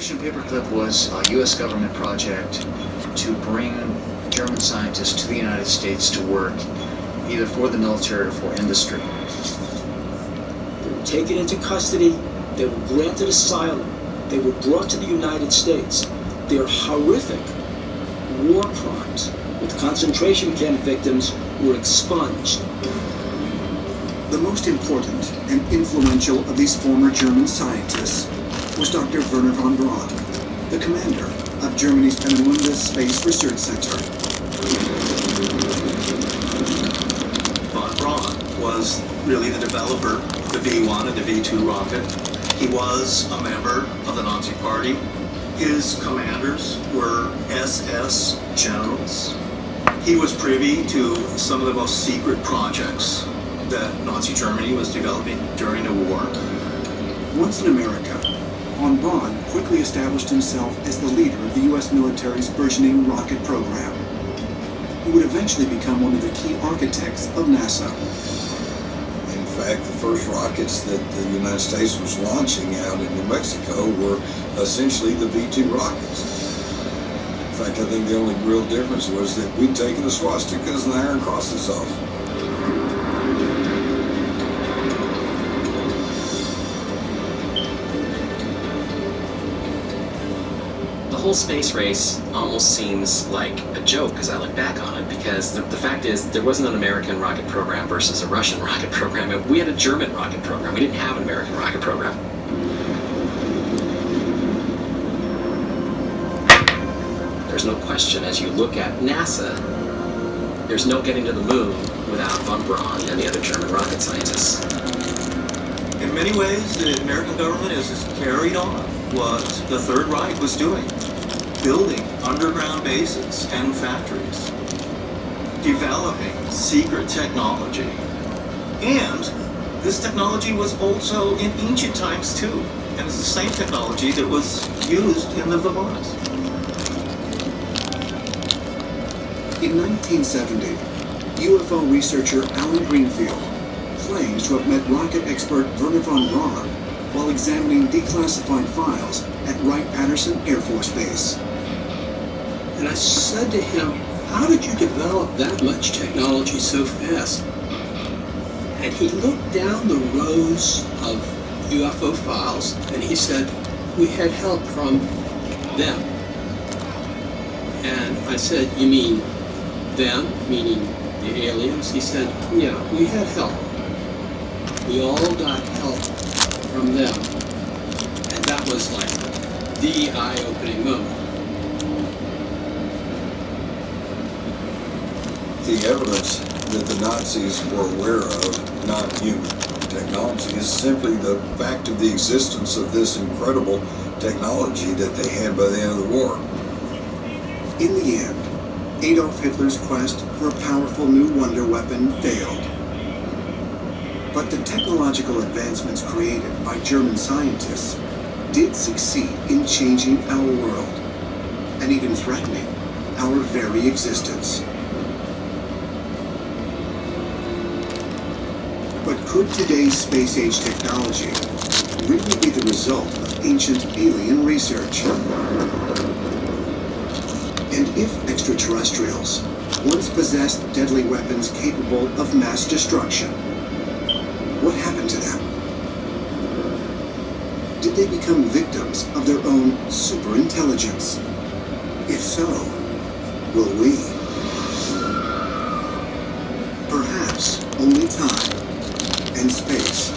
Operation Paperclip was a U.S. government project to bring German scientists to the United States to work either for the military or for industry. They were taken into custody, they were granted asylum, they were brought to the United States. They are horrific war crimes, with concentration camp victims were expunged. The most important and influential of these former German scientists was Dr. Werner von Braun, the commander of Germany's Peenemünde Space Research Center. Von Braun was really the developer of the V1 and the V2 rocket. He was a member of the Nazi Party. His commanders were SS generals. He was privy to some of the most secret projects that Nazi Germany was developing during the war. Once in America, von Braun quickly established himself as the leader of the U.S. military's burgeoning rocket program. He would eventually become one of the key architects of NASA. In fact, the first rockets that the United States was launching out in New Mexico were essentially the V2 rockets. In fact, I think the only real difference was that we'd taken the swastikas and the Iron Crosses off. The whole space race almost seems like a joke as I look back on it, because the fact is there wasn't an American rocket program versus a Russian rocket program. We had a German rocket program. We didn't have an American rocket program. There's no question, as you look at NASA, there's no getting to the moon without von Braun and the other German rocket scientists. In many ways, the American government has just carried on what the Third Reich was doing, building underground bases and factories, developing secret technology. And this technology was also in ancient times too, and it's the same technology that was used in the Vermont. In 1970, UFO researcher Alan Greenfield claims to have met rocket expert Werner von Braun while examining declassified files at Wright-Patterson Air Force Base. And I said to him, how did you develop that much technology so fast? And he looked down the rows of UFO files and he said, we had help from them. And I said, you mean them, meaning the aliens? He said, yeah, we had help. We all got help from them. And that was like the eye-opening moment. The evidence that the Nazis were aware of non-human technology is simply the fact of the existence of this incredible technology that they had by the end of the war. In the end, Adolf Hitler's quest for a powerful new wonder weapon failed. But the technological advancements created by German scientists did succeed in changing our world, and even threatening our very existence. But could today's space-age technology really be the result of ancient alien research? And if extraterrestrials once possessed deadly weapons capable of mass destruction, what happened to them? Did they become victims of their own superintelligence? If so, will we? Perhaps only time and space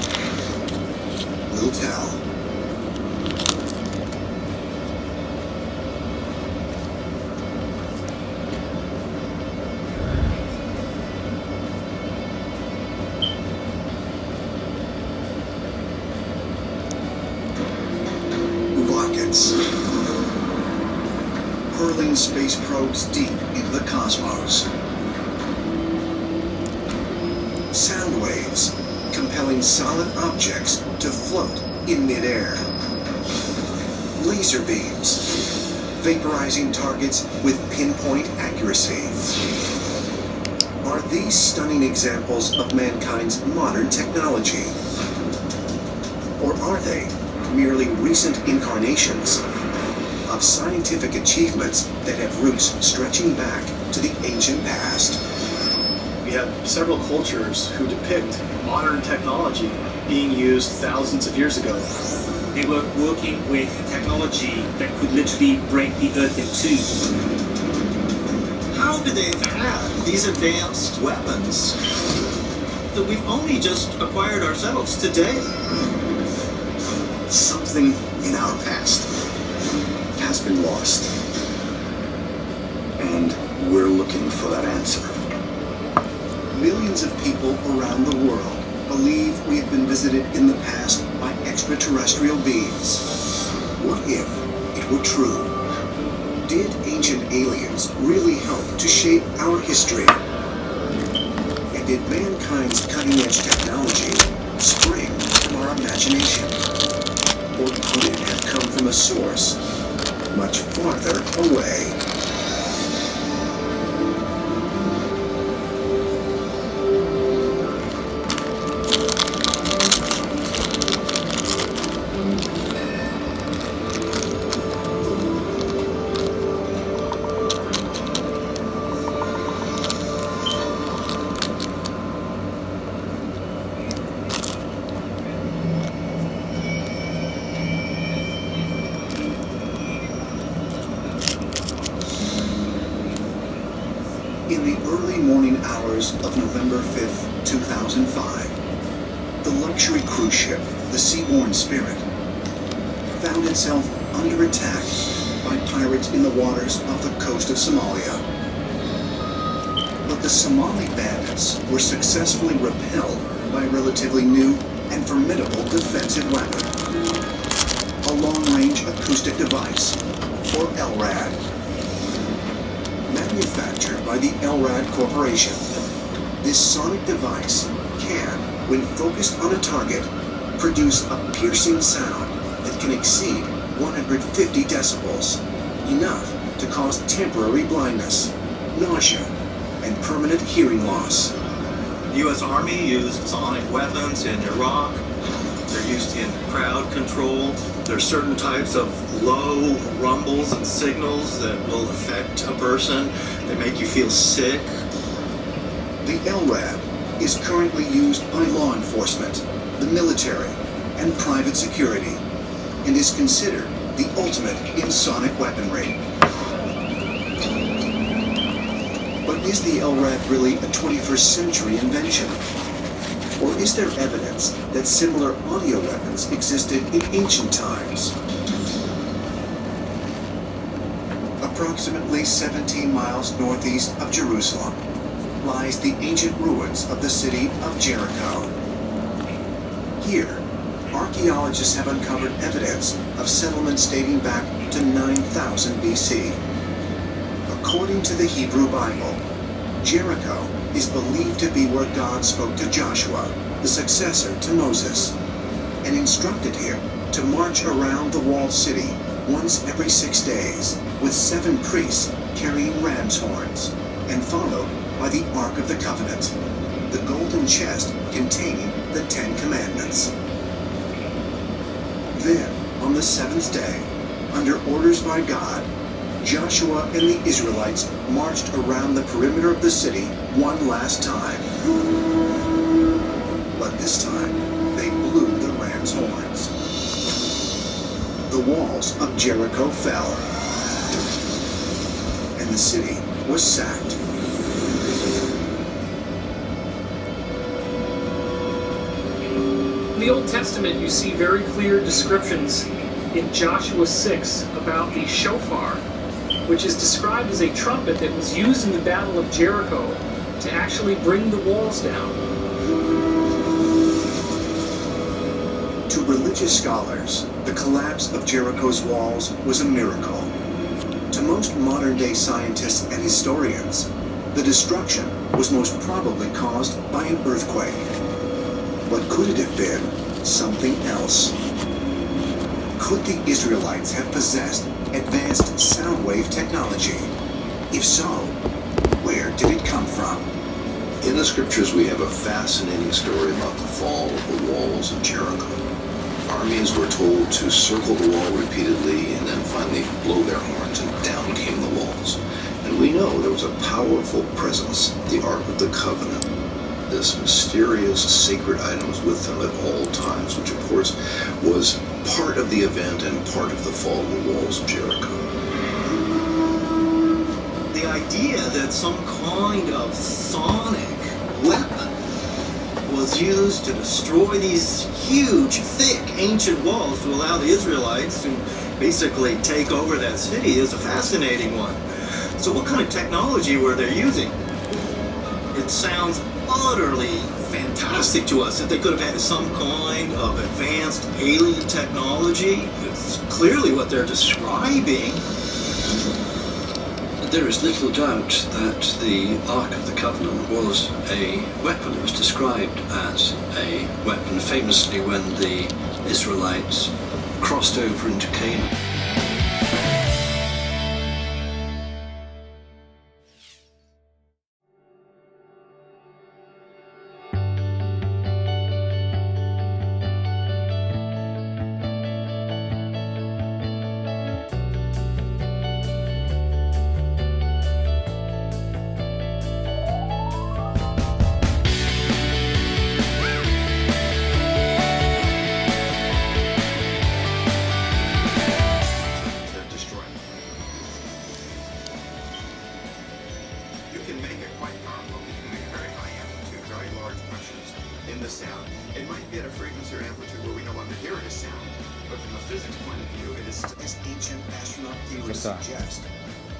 will tell. Rockets, hurling space probes deep into the cosmos. Sound waves compelling solid objects to float in midair. Laser beams vaporizing targets with pinpoint accuracy. Are these stunning examples of mankind's modern technology? Or are they merely recent incarnations of scientific achievements that have roots stretching back to the ancient past. We have several cultures who depict modern technology being used thousands of years ago. They were working with technology that could literally break the earth in two. How could they have had these advanced weapons that we've only just acquired ourselves today? Something in our past has been lost, and we're looking for that answer. Millions of people around the world believe we have been visited in the past by extraterrestrial beings. What if it were true? Did ancient aliens really help to shape our history? And did mankind's cutting-edge technology spring from our imagination? Or could it have come from a source much farther away? In the early morning hours of November 5th, 2005, the luxury cruise ship, the Seaborne Spirit, found itself under attack by pirates in the waters off the coast of Somalia. But the Somali bandits were successfully repelled by a relatively new and formidable defensive weapon, a long-range acoustic device, or LRAD. Manufactured by the LRAD Corporation, this sonic device can, when focused on a target, produce a piercing sound that can exceed 150 decibels, enough to cause temporary blindness, nausea, and permanent hearing loss. The U.S. Army used sonic weapons in Iraq. They're used in crowd control. There's certain types of low rumbles and signals that will affect a person. They make you feel sick. The LRAD is currently used by law enforcement, the military, and private security, and is considered the ultimate in sonic weaponry. But is the LRAD really a 21st century invention? Or is there evidence that similar audio weapons existed in ancient times? Approximately 17 miles northeast of Jerusalem lies the ancient ruins of the city of Jericho. Here, archaeologists have uncovered evidence of settlements dating back to 9000 BC. According to the Hebrew Bible, Jericho is believed to be where God spoke to Joshua, the successor to Moses, and instructed him to march around the walled city once every 6 days with 7 priests carrying ram's horns, and followed by the Ark of the Covenant, the golden chest containing the 10 Commandments. Then, on the 7th day, under orders by God, Joshua and the Israelites marched around the perimeter of the city one last time. But this time, they blew the ram's horns. The walls of Jericho fell, and the city was sacked. In the Old Testament, you see very clear descriptions in Joshua 6 about the shofar, which is described as a trumpet that was used in the Battle of Jericho to actually bring the walls down. To religious scholars, the collapse of Jericho's walls was a miracle. To most modern-day scientists and historians, the destruction was most probably caused by an earthquake. But could it have been something else? Could the Israelites have possessed advanced sound wave technology? If so, where did it come from? In the scriptures, we have a fascinating story about the fall of the walls of Jericho. Armies were told to circle the wall repeatedly and then finally blow their horns, and down came the walls. And we know there was a powerful presence, the Ark of the Covenant. This mysterious sacred item was with them at all times, which of course was part of the event and part of the fall of the walls of Jericho. The idea that some kind of sonic weapon was used to destroy these huge, thick, ancient walls to allow the Israelites to basically take over that city is a fascinating one. So what kind of technology were they using? It sounds utterly fantastic to us that they could have had some kind of advanced alien technology. It's clearly what they're describing. There is little doubt that the Ark of the Covenant was a weapon. It was described as a weapon famously when the Israelites crossed over into Canaan.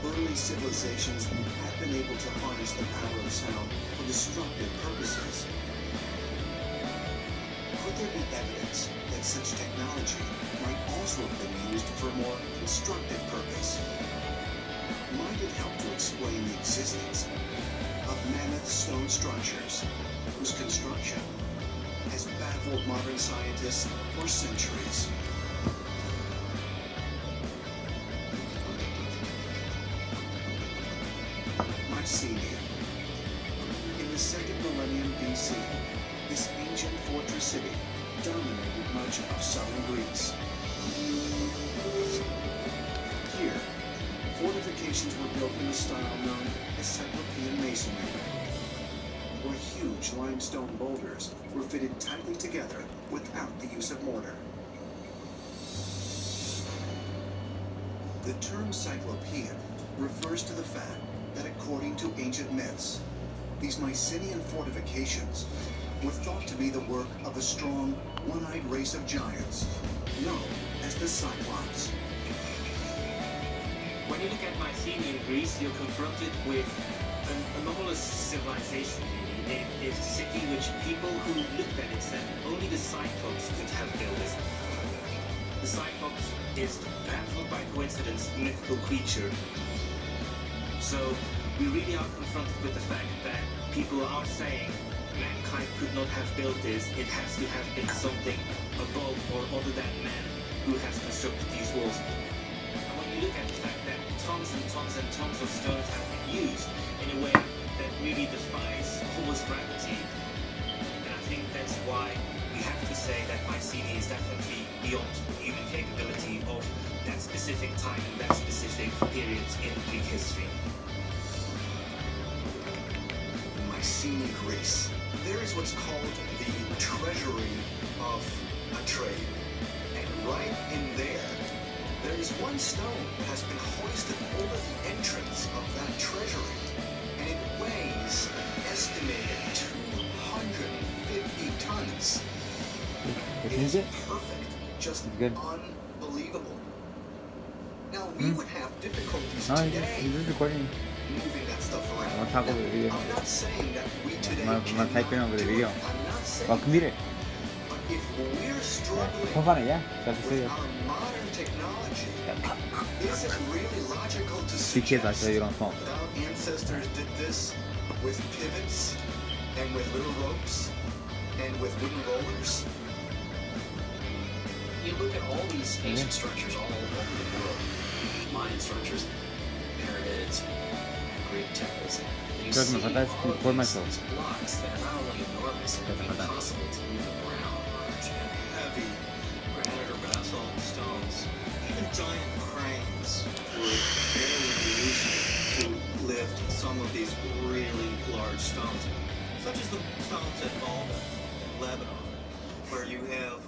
Early civilizations have been able to harness the power of sound for destructive purposes. Could there be evidence that such technology might also have been used for a more constructive purpose? Might it help to explain the existence of mammoth stone structures whose construction has baffled modern scientists for centuries? Mycenae. In the 2nd millennium BC, this ancient fortress city dominated much of southern Greece. Here, fortifications were built in a style known as Cyclopean masonry, where huge limestone boulders were fitted tightly together without the use of mortar. The term Cyclopean refers to the fact that according to ancient myths, these Mycenaean fortifications were thought to be the work of a strong, one-eyed race of giants, known as the Cyclops. When you look at Mycenaean Greece, you're confronted with an anomalous civilization, really. It's a city which people who looked at it said only the Cyclops could have built this. The Cyclops is, perhaps not by coincidence, a mythical creature. So we really are confronted with the fact that people are saying mankind could not have built this. It has to have been something above or other than man who has constructed these walls. And when you look at the fact that tons and tons and tons of stones have been used in a way that really defies almost gravity, and I think that's why we have to say that Mycenae is definitely beyond human capability of that specific time and that specific period in Greek history. Mycenaean Greece. There is what's called the treasury of a trade. And right in there, there is one stone that has been hoisted over the entrance of that treasury. And it weighs an estimated 250 tons. It is perfect, just unbelievable. Now, we would have difficulties today moving that stuff around. Now, I'm not saying that we today can't do it. I'm not saying that. But if we're struggling with our modern technology, is it really logical to suggest that our ancestors did this with pivots and with little ropes and with wooden rollers? You look at all these ancient structures all over the world, Mayan structures, pyramids, Greek temples, and you see all of these blocks that are not only enormous and impossible to move around, and heavy basalt stones. Even giant cranes would barely be used to lift some of these really large stones, such as the stones at Malta in Lebanon, where you have